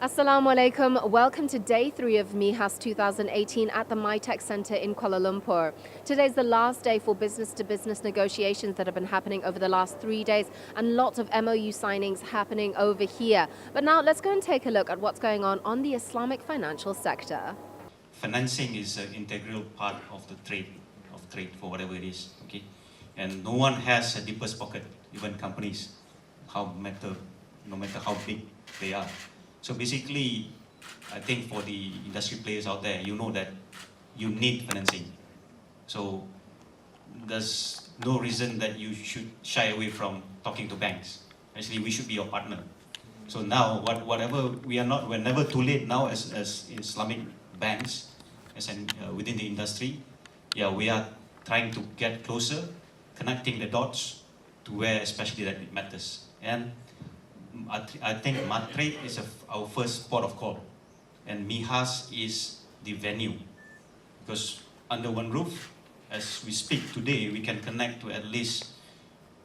Assalamu alaikum. Welcome to day 3 of MIHAS 2018 at the MyTech Center in Kuala Lumpur. Today's the last day for business-to-business negotiations that have been happening over the last 3 days, and lots of MOU signings happening over here. But now let's go and take a look at what's going on the Islamic financial sector. Financing is an integral part of the trade for whatever it is, okay? And no one has a deepest pocket, even companies, no matter how big they are. So basically, I think for the industry players out there, you know that you need financing. So there's no reason that you should shy away from talking to banks. Actually, we should be your partner. So now, we're never too late now as Islamic banks, within the industry. Yeah, we are trying to get closer, connecting the dots to where especially that it matters. And I think Matrade is our first port of call, and MIHAS is the venue, because under one roof, as we speak today, we can connect to at least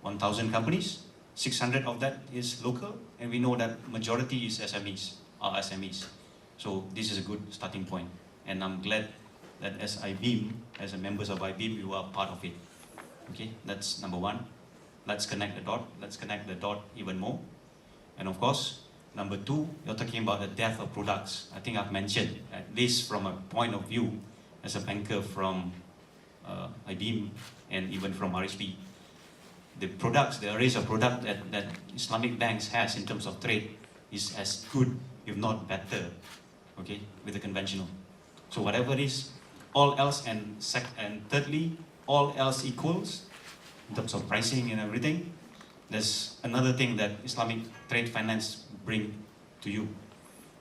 1,000 companies. 600 of that is local, and we know that majority is SMEs. So this is a good starting point, and I'm glad that as members of IBEAM, you are part of it. Okay, that's number one. Let's connect the dot. Let's connect the dot even more. And of course, number two, you're talking about the depth of products. I think I've mentioned, at least from a point of view, as a banker from IBEAM and even from RHB, the array of product that Islamic banks has in terms of trade is as good, if not better, okay, with the conventional. So whatever it is, all else and thirdly, all else equals in terms of pricing and everything. There's another thing that Islamic trade finance bring to you.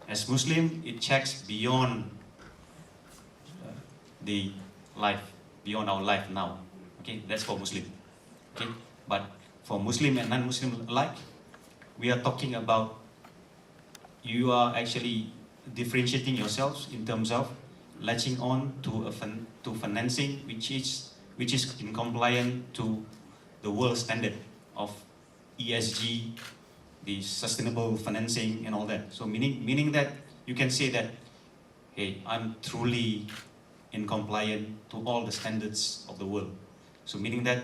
As Muslim, it checks beyond the life, beyond our life now. Okay, that's for Muslim. Okay, but for Muslim and non-Muslim alike, we are talking about you are actually differentiating yourselves in terms of latching on to financing which is in compliance to the world standard of ESG, the sustainable financing and all that. So meaning that you can say that, hey, I'm truly in compliance to all the standards of the world. So meaning that,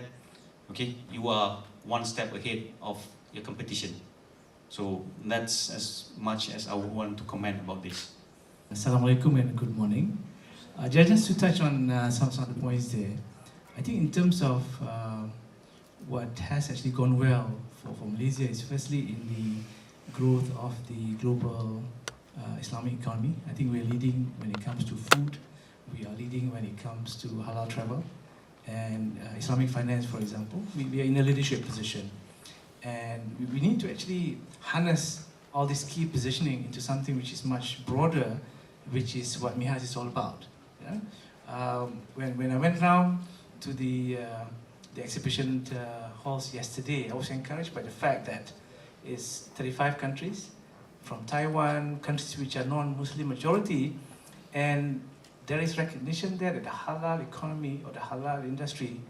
okay, you are one step ahead of your competition. So that's as much as I would want to comment about this. Assalamu alaikum and good morning. Just to touch on some of the points there, I think in terms of what has actually gone well for Malaysia is firstly in the growth of the global Islamic economy. I think we're leading when it comes to food, we are leading when it comes to halal travel, and Islamic finance, for example. We are in a leadership position, and we need to actually harness all this key positioning into something which is much broader, which is what MIHAS is all about. Yeah? When I went round to the exhibition halls yesterday, I was encouraged by the fact that it's 35 countries, from Taiwan, countries which are non-Muslim majority, and there is recognition there that the halal economy or the halal industry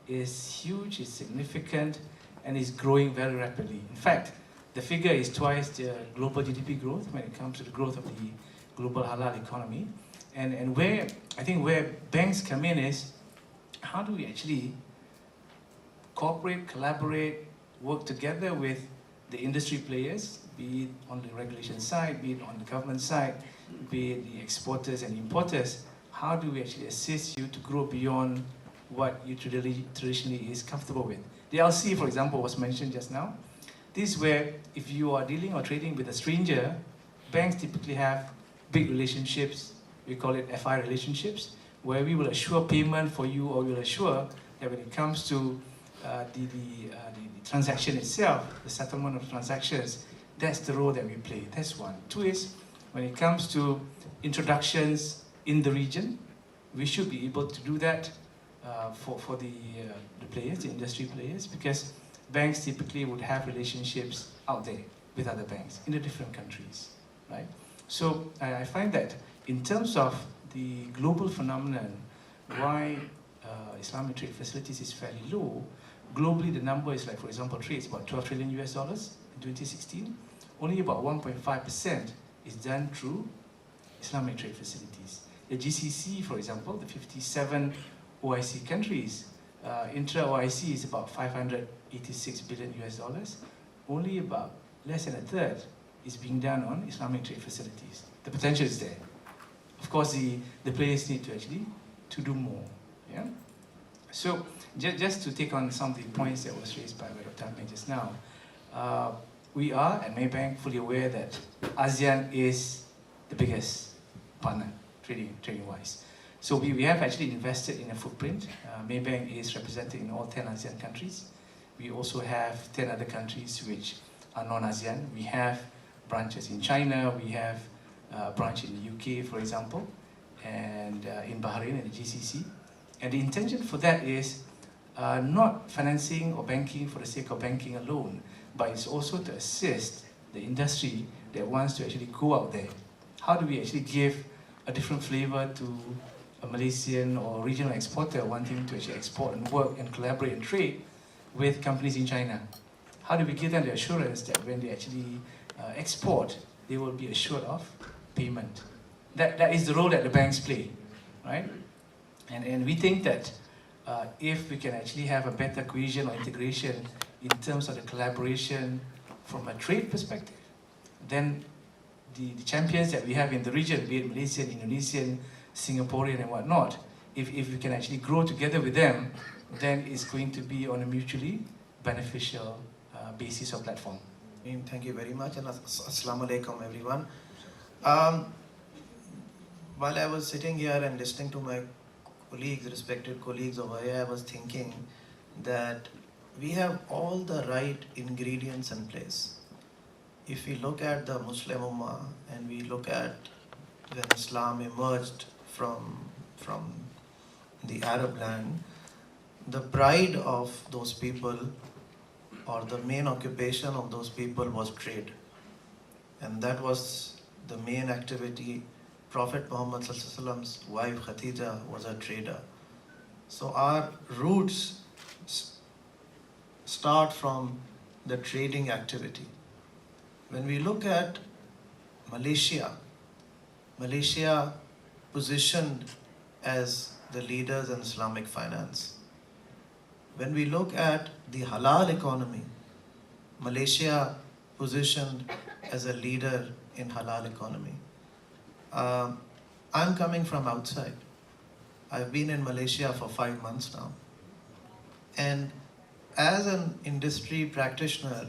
is huge, is significant, and is growing very rapidly. In fact, the figure is twice the global GDP growth when it comes to the growth of the global halal economy. And where I think where banks come in is, how do we actually cooperate, collaborate, work together with the industry players, be it on the regulation side, be it on the government side, be it the exporters and importers. How do we actually assist you to grow beyond what you traditionally is comfortable with? The LC, for example, was mentioned just now. This is where if you are dealing or trading with a stranger, banks typically have big relationships. We call it FI relationships, where we will assure payment for you, or we will assure that when it comes to the transaction itself, the settlement of transactions, that's the role that we play. That's one. Two is, when it comes to introductions in the region, we should be able to do that for the players, the industry players, because banks typically would have relationships out there with other banks in the different countries, right? So I find that in terms of the global phenomenon, why Islamic trade facilities is fairly low, globally the number is, like, for example, trades about $12 trillion in 2016. Only about 1.5% is done through Islamic trade facilities. The GCC, for example, the 57 OIC countries, intra-OIC is about 586 billion US dollars. Only about less than a third is being done on Islamic trade facilities. The potential is there. Of course, the players need to actually do more. Yeah. So just to take on some of the points that was raised by Dr. Ahmed just now, we are at Maybank fully aware that ASEAN is the biggest partner trading-wise. So we have actually invested in a footprint. Maybank is represented in all 10 ASEAN countries. We also have 10 other countries which are non-ASEAN. We have branches in China, we have a branch in the UK, for example, and in Bahrain and the GCC. And the intention for that is not financing or banking for the sake of banking alone, but it's also to assist the industry that wants to actually go out there. How do we actually give a different flavor to a Malaysian or regional exporter wanting to actually export and work and collaborate and trade with companies in China? How do we give them the assurance that when they actually export, they will be assured of payment? That is the role that the banks play, right? And we think that if we can actually have a better cohesion or integration in terms of the collaboration from a trade perspective, then the champions that we have in the region, be it Malaysian, Indonesian, Singaporean and whatnot, if we can actually grow together with them, then it's going to be on a mutually beneficial basis or platform. Thank you very much, and Assalamu alaikum everyone. While I was sitting here and listening to my colleagues, respected colleagues over here, I was thinking that we have all the right ingredients in place. If we look at the Muslim Ummah and we look at when Islam emerged from the Arab land, the pride of those people or the main occupation of those people was trade. And that was the main activity. Prophet Muhammad Sallallahu wife Khatija was a trader. So our roots start from the trading activity. When we look at Malaysia positioned as the leaders in Islamic finance. When we look at the halal economy, Malaysia positioned as a leader in halal economy. I'm coming from outside. I've been in Malaysia for 5 months now. And as an industry practitioner,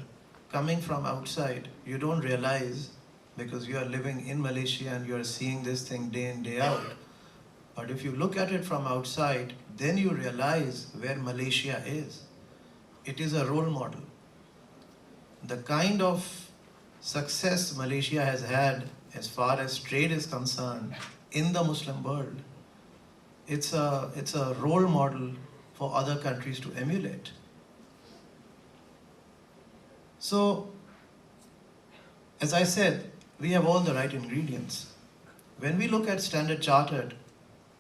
coming from outside, you don't realize, because you are living in Malaysia and you are seeing this thing day in, day out. But if you look at it from outside, then you realize where Malaysia is. It is a role model. The kind of success Malaysia has had as far as trade is concerned in the Muslim world, it's a role model for other countries to emulate. So, as I said, we have all the right ingredients. When we look at Standard Chartered,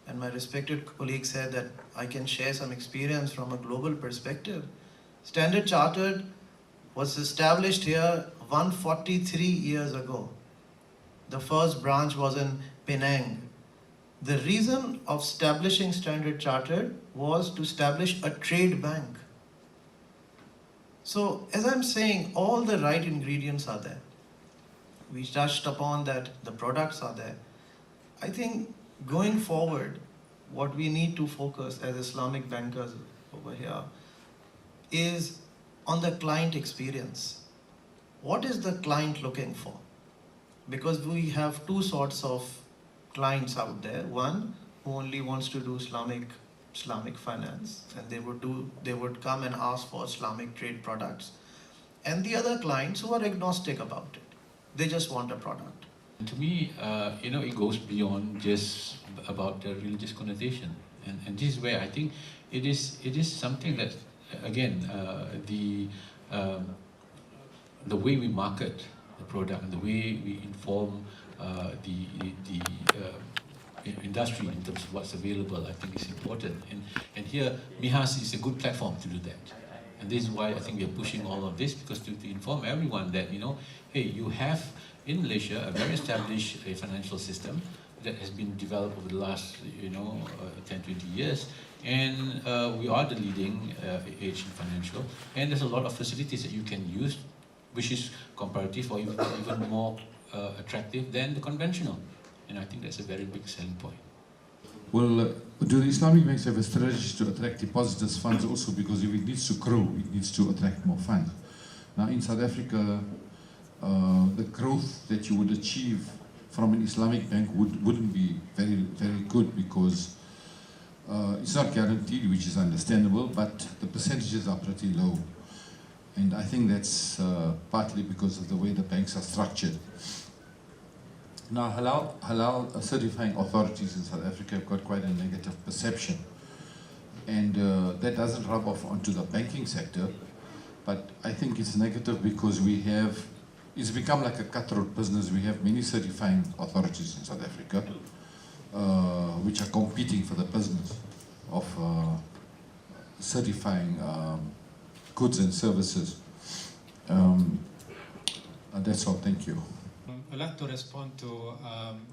and my respected colleague said that I can share some experience from a global perspective. Standard Chartered was established here 143 years ago. The first branch was in Penang. The reason of establishing Standard Chartered was to establish a trade bank. So, as I'm saying, all the right ingredients are there. We touched upon that the products are there. I think going forward, what we need to focus as Islamic bankers over here is on the client experience. What is the client looking for? Because we have two sorts of clients out there. One who only wants to do Islamic finance, and they would come and ask for Islamic trade products. And the other clients who are agnostic about it. They just want a product. To me, it goes beyond just about the religious connotation, and this is where I think it is something that, again, the way we market the product and the way we inform the industry in terms of what's available, I think is important. And here, MIHAS is a good platform to do that. And this is why I think we are pushing all of this, because to inform everyone that, hey, you have in Malaysia, a very established financial system that has been developed over the last 10, 20 years, and we are the leading age in financial, and there's a lot of facilities that you can use, which is comparative or even more attractive than the conventional, and I think that's a very big selling point. Well, do the Islamic banks have a strategy to attract depositors' funds also? Because if it needs to grow, it needs to attract more funds. Now in South Africa, the growth that you would achieve from an Islamic bank wouldn't be very good, because it's not guaranteed, which is understandable, but the percentages are pretty low. And I think that's partly because of the way the banks are structured. Now, halal certifying authorities in South Africa have got quite a negative perception, and that doesn't rub off onto the banking sector, but I think it's negative because it's become like a cutthroat business. We have many certifying authorities in South Africa which are competing for the business of certifying goods and services. That's all, thank you. I'd like to respond to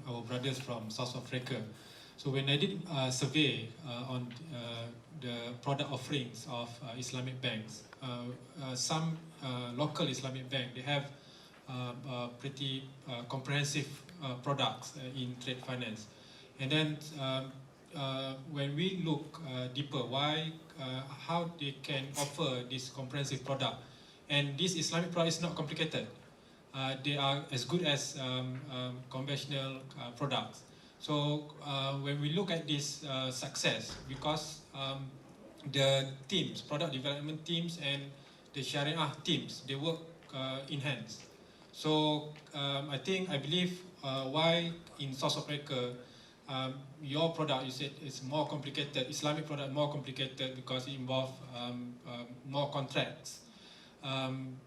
our brothers from South Africa. So when I did a survey on the product offerings of Islamic banks, some local Islamic bank, they have pretty comprehensive products in trade finance. And then when we look deeper, how they can offer this comprehensive product, and this Islamic product is not complicated. They are as good as conventional products. So when we look at this success, because the teams, product development teams and the Sharia teams, they work in hands. So I believe why in South Africa, your product, you said, is more complicated, Islamic product more complicated because it involves more contracts.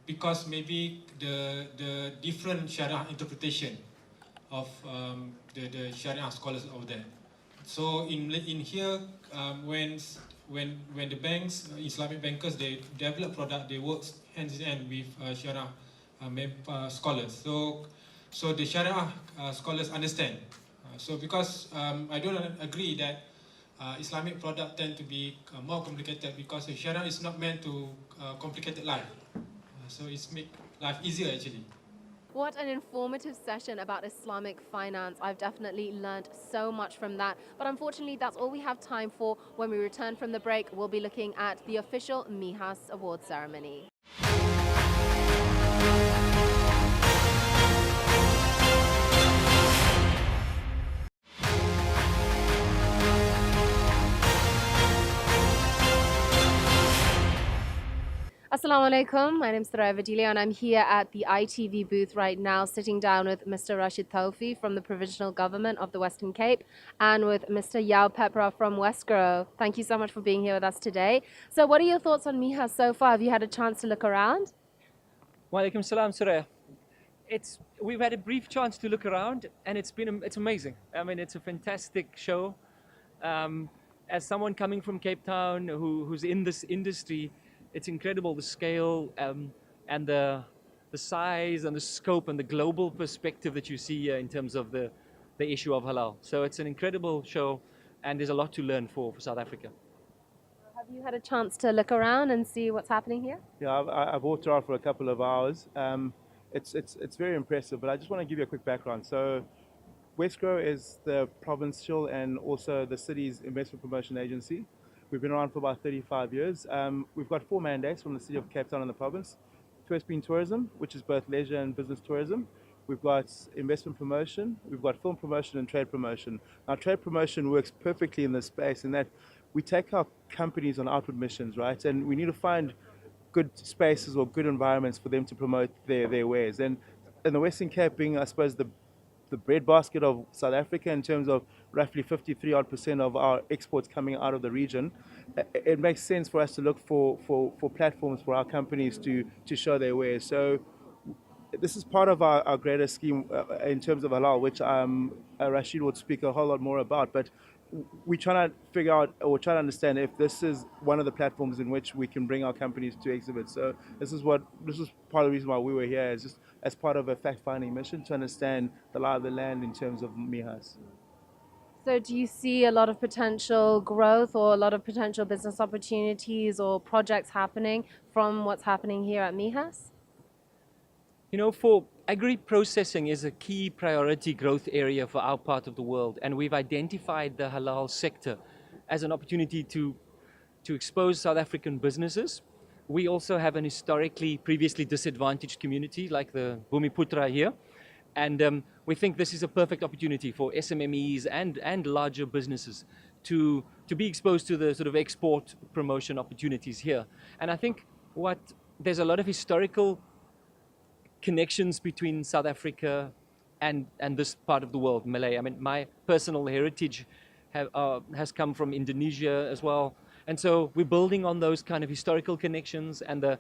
Because maybe the different Sharia interpretation of the Sharia scholars over there. So in here, when the banks, Islamic bankers, they develop product, they work hand in hand with Sharia scholars. So the Sharia scholars understand. So because I don't agree that Islamic product tend to be more complicated, because the Sharia is not meant to complicate life. So it's make life easier actually. What an informative session about Islamic finance. I've definitely learned so much from that. But unfortunately, that's all we have time for. When we return from the break, we'll be looking at the official MIHAS award ceremony. Assalamu alaikum, my name is Saraya Vadilia and I'm here at the iTV booth right now, sitting down with Mr. Rashid Taufi from the Provisional Government of the Western Cape and with Mr. Yao Pepra from Westgrove. Thank you so much for being here with us today. So what are your thoughts on MIHAS so far? Have you had a chance to look around? Wa alaikum salam, Saraya. We've had a brief chance to look around and it's amazing. I mean, it's a fantastic show. As someone coming from Cape Town who's in this industry, it's incredible, the scale and the size and the scope and the global perspective that you see here in terms of the issue of halal. So it's an incredible show and there's a lot to learn for South Africa. Have you had a chance to look around and see what's happening here? Yeah, I've walked around for a couple of hours. It's very impressive, but I just want to give you a quick background. So Westgrove is the provincial and also the city's investment promotion agency. We've been around for about 35 years. We've got 4 mandates from the city of Cape Town and the province. First being tourism, which is both leisure and business tourism. We've got investment promotion, we've got film promotion and trade promotion. Now trade promotion works perfectly in this space in that we take our companies on outward missions, right? And we need to find good spaces or good environments for them to promote their wares. And in the Western Cape being, I suppose, the breadbasket of South Africa in terms of roughly 53% of our exports coming out of the region, it makes sense for us to look for platforms for our companies to show their wares. So this is part of our greater scheme in terms of halal, which Rashid would speak a whole lot more about. But we're trying to figure out or try to understand if this is one of the platforms in which we can bring our companies to exhibit. So this is part of the reason why we were here, is just as part of a fact-finding mission to understand the lie of the land in terms of MIHAS. So do you see a lot of potential growth or a lot of potential business opportunities or projects happening from what's happening here at MIHAS? You know, for agri-processing is a key priority growth area for our part of the world, and we've identified the halal sector as an opportunity to expose South African businesses. We also have an historically previously disadvantaged community like the Bumiputra here, and we think this is a perfect opportunity for SMMEs and larger businesses to be exposed to the sort of export promotion opportunities here. And I think there's a lot of historical connections between South Africa and this part of the world, Malay. I mean, my personal heritage has come from Indonesia as well. And so we're building on those kind of historical connections. And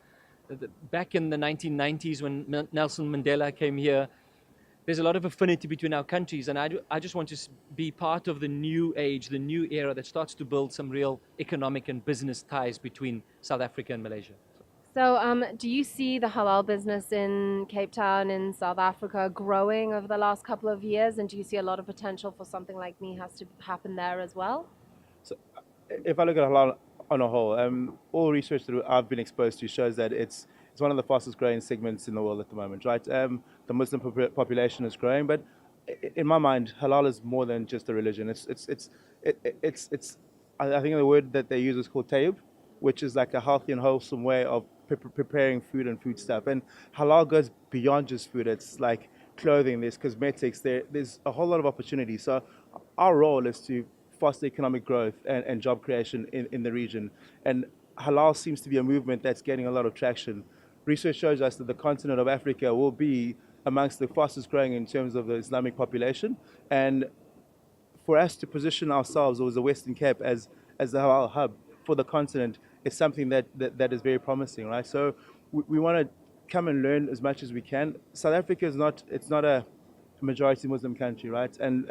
back in the 1990s when Nelson Mandela came here, there's a lot of affinity between our countries. And I just want to be part of the new age, the new era that starts to build some real economic and business ties between South Africa and Malaysia. So do you see the halal business in Cape Town in South Africa growing over the last couple of years? And do you see a lot of potential for something like MIHAS to happen there as well? So if I look at halal on a whole, all research that I've been exposed to shows that it's one of the fastest growing segments in the world at the moment, right? The Muslim population is growing, but in my mind, halal is more than just a religion. I think the word that they use is called tayyib, which is like a healthy and wholesome way of preparing food and food stuff. And halal goes beyond just food. It's like clothing, there's cosmetics, there's a whole lot of opportunity. So our role is to foster economic growth and job creation in the region. And halal seems to be a movement that's getting a lot of traction. Research shows us that the continent of Africa will be amongst the fastest growing in terms of the Islamic population. And for us to position ourselves as the Western Cape as the halal hub for the continent is something that is very promising, right? So we want to come and learn as much as we can. South Africa is not a majority Muslim country, right? And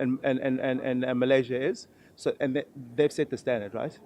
Malaysia is. So they've set the standard, right?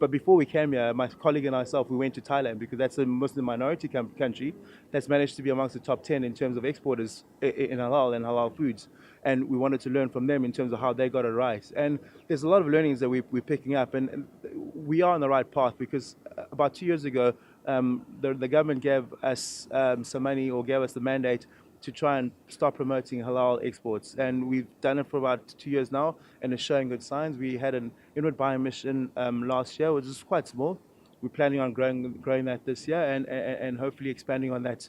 But before we came here, my colleague and myself, we went to Thailand because that's a Muslim minority country that's managed to be amongst the top 10 in terms of exporters in halal and halal foods. And we wanted to learn from them in terms of how they got it right. And there's a lot of learnings that we're picking up. And we are on the right path because about 2 years ago, the government gave us some money or gave us the mandate to try and start promoting halal exports. And we've done it for about 2 years now, and it's showing good signs. We had an inward buying mission last year, which is quite small. We're planning on growing that this year and hopefully expanding on that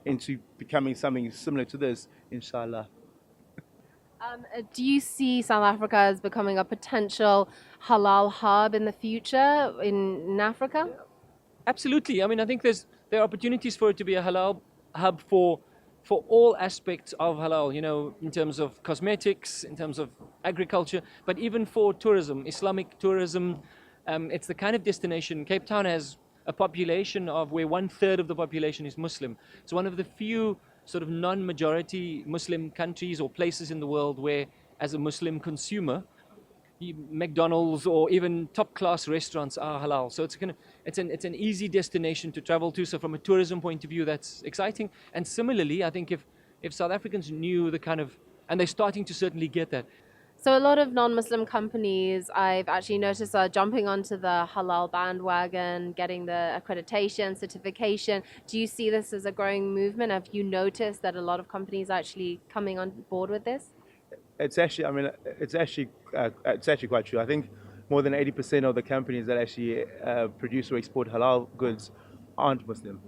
into becoming something similar to this, inshallah. Do you see South Africa as becoming a potential halal hub in the future in Africa? Absolutely. I mean, I think there are opportunities for it to be a halal hub for all aspects of halal, you know, in terms of cosmetics, in terms of agriculture, but even for tourism, Islamic tourism. It's the kind of destination. Cape Town has a population of where 1/3 of the population is Muslim. It's one of the few sort of non-majority Muslim countries or places in the world where, as a Muslim consumer, McDonald's or even top-class restaurants are halal. So it's an easy destination to travel to. So from a tourism point of view, that's exciting. And similarly, I think if South Africans knew the kind of, and they're starting to certainly get that. So a lot of non-Muslim companies I've actually noticed are jumping onto the halal bandwagon, getting the accreditation, certification. Do you see this as a growing movement? Have you noticed that a lot of companies are actually coming on board with this? It's actually quite true. I think more than 80% of the companies that actually produce or export halal goods aren't Muslim.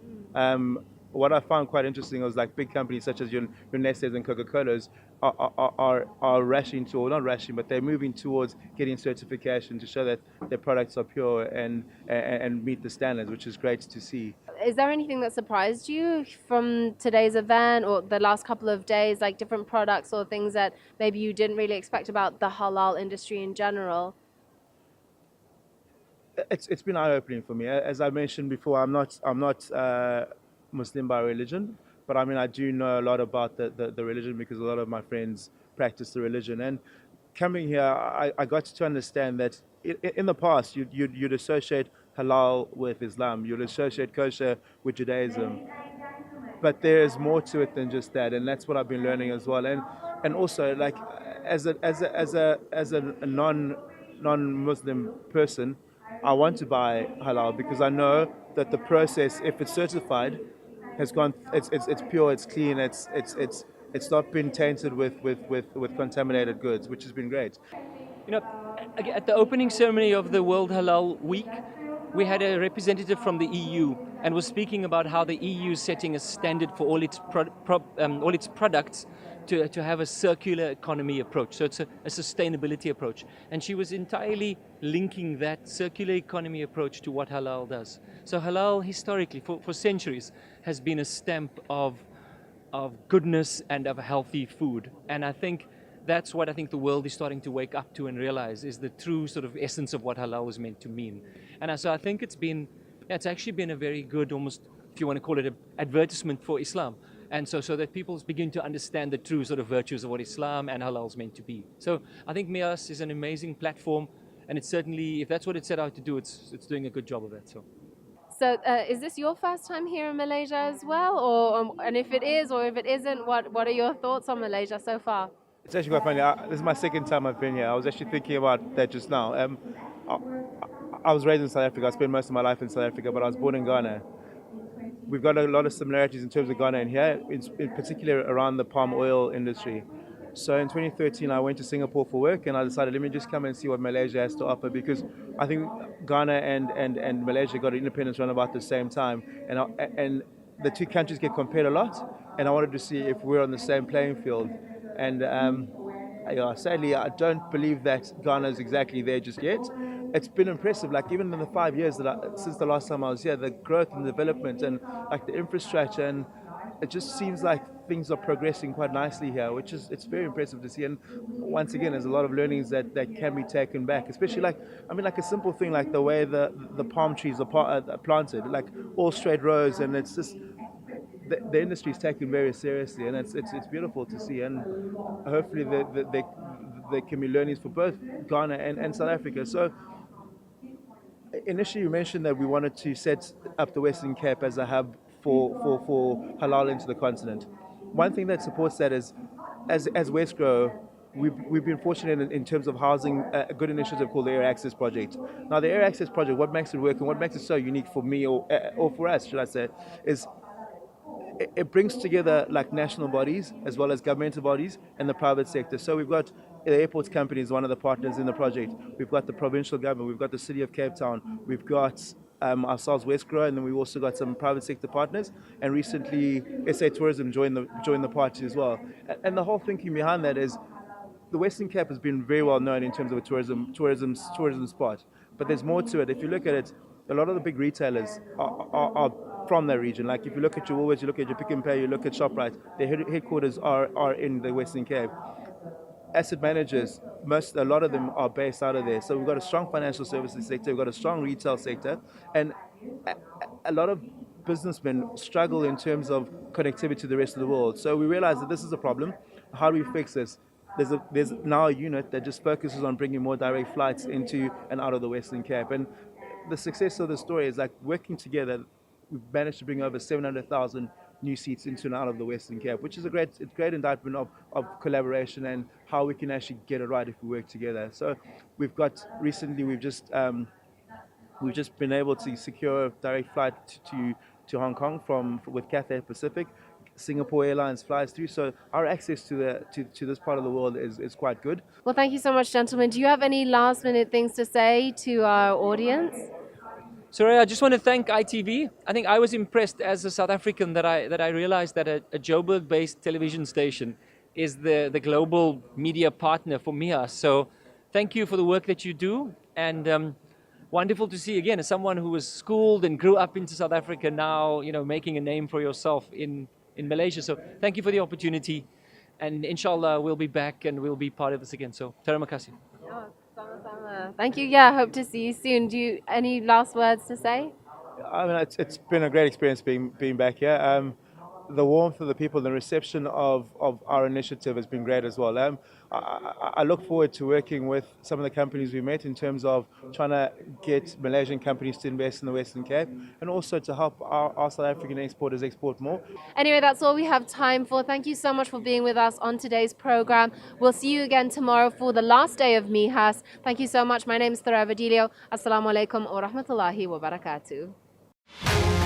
What I found quite interesting was like big companies such as your Nestle's and Coca-Cola's are rushing to, or not rushing, but they're moving towards getting certification to show that their products are pure and meet the standards, which is great to see. Is there anything that surprised you from today's event or the last couple of days, like different products or things that maybe you didn't really expect about the halal industry in general? It's been eye-opening for me. As I mentioned before, I'm not Muslim by religion, but I mean I do know a lot about the religion because a lot of my friends practice the religion. And coming here, I got to understand that in the past, you'd associate halal with Islam, you'd associate kosher with Judaism, but there is more to it than just that, and that's what I've been learning as well. And also, like, as a non-Muslim person, I want to buy halal because I know that the process, if it's certified, has gone. It's pure. It's clean. It's not been tainted with contaminated goods, which has been great. You know, at the opening ceremony of the World Halal Week, we had a representative from the EU and was speaking about how the EU is setting a standard for all its products to have a circular economy approach. So it's a sustainability approach. And she was entirely linking that circular economy approach to what halal does. So halal historically, for centuries, has been a stamp of goodness and of healthy food. And I think that's what I think the world is starting to wake up to and realize is the true sort of essence of what halal is meant to mean. And so I think it's actually been a very good, almost, if you want to call it, an advertisement for Islam. And so that people begin to understand the true sort of virtues of what Islam and halal is meant to be. So I think MIHAS is an amazing platform, and it's certainly, if that's what it set out to do, it's doing a good job of that. So is this your first time here in Malaysia as well? And if it is, or if it isn't, what are your thoughts on Malaysia so far? It's actually quite funny. This is my second time I've been here. I was actually thinking about that just now. I was raised in South Africa. I spent most of my life in South Africa, but I was born in Ghana. We've got a lot of similarities in terms of Ghana and here, in particular around the palm oil industry. So in 2013, I went to Singapore for work, and I decided, let me just come and see what Malaysia has to offer, because I think Ghana and Malaysia got independence around about the same time, and the two countries get compared a lot, and I wanted to see if we're on the same playing field. And sadly, I don't believe that Ghana is exactly there just yet. It's been impressive, like even in the 5 years since the last time I was here, the growth and development and like the infrastructure, and it just seems like things are progressing quite nicely here, it's very impressive to see. And once again, there's a lot of learnings that can be taken back, especially like a simple thing like the way the palm trees are planted, like all straight rows, and it's just the industry is taken very seriously, and it's beautiful to see. And hopefully there can be learnings for both Ghana and South Africa. So initially you mentioned that we wanted to set up the Western Cape as a hub for halal into the continent. One thing that supports that is, as Westgrow, we've been fortunate in terms of housing a good initiative called the Air Access Project. Now, the Air Access Project, what makes it work and what makes it so unique for me, or for us, should I say, is it brings together like national bodies as well as governmental bodies and the private sector. So we've got the airports company is one of the partners in the project. We've got the provincial government, we've got the city of Cape Town, we've got ourselves Westgrow, and then we've also got some private sector partners. And recently, SA Tourism joined the party as well. And the whole thinking behind that is, the Western Cape has been very well known in terms of a tourism spot, but there's more to it. If you look at it, a lot of the big retailers are from that region. Like if you look at your Woolworths, you look at your Pick n Pay, you look at ShopRite, their headquarters are in the Western Cape. Asset managers, a lot of them are based out of there. So we've got a strong financial services sector, we've got a strong retail sector, and a lot of businessmen struggle in terms of connectivity to the rest of the world. So we realized that this is a problem. How do we fix this? There's now a unit that just focuses on bringing more direct flights into and out of the Western Cape. And the success of the story is like working together, we've managed to bring over 700,000 new seats into and out of the Western Cape, which is a great indictment of collaboration and how we can actually get it right if we work together. So we've just been able to secure a direct flight to Hong Kong with Cathay Pacific. Singapore Airlines flies through, so our access to this part of the world is quite good. Well, thank you so much, gentlemen. Do you have any last minute things to say to our audience? Soraya, I just want to thank iTV. I think I was impressed as a South African that I realized that a Joburg-based television station is the global media partner for MIHAS. So thank you for the work that you do, and wonderful to see again as someone who was schooled and grew up into South Africa, now making a name for yourself in Malaysia. So thank you for the opportunity, and inshallah we'll be back and we'll be part of this again. So terima kasih. Thank you. Yeah, hope to see you soon. Do you any last words to say? I mean, it's been a great experience being back here. the warmth of the people, the reception of our initiative has been great as well. I look forward to working with some of the companies we met in terms of trying to get Malaysian companies to invest in the Western Cape and also to help our South African exporters export more. Anyway, that's all we have time for. Thank you so much for being with us on today's program. We'll see you again tomorrow for the last day of MIHAS. Thank you so much. My name is Thara Vadilio. Assalamu alaikum wa rahmatullahi wa barakatuh.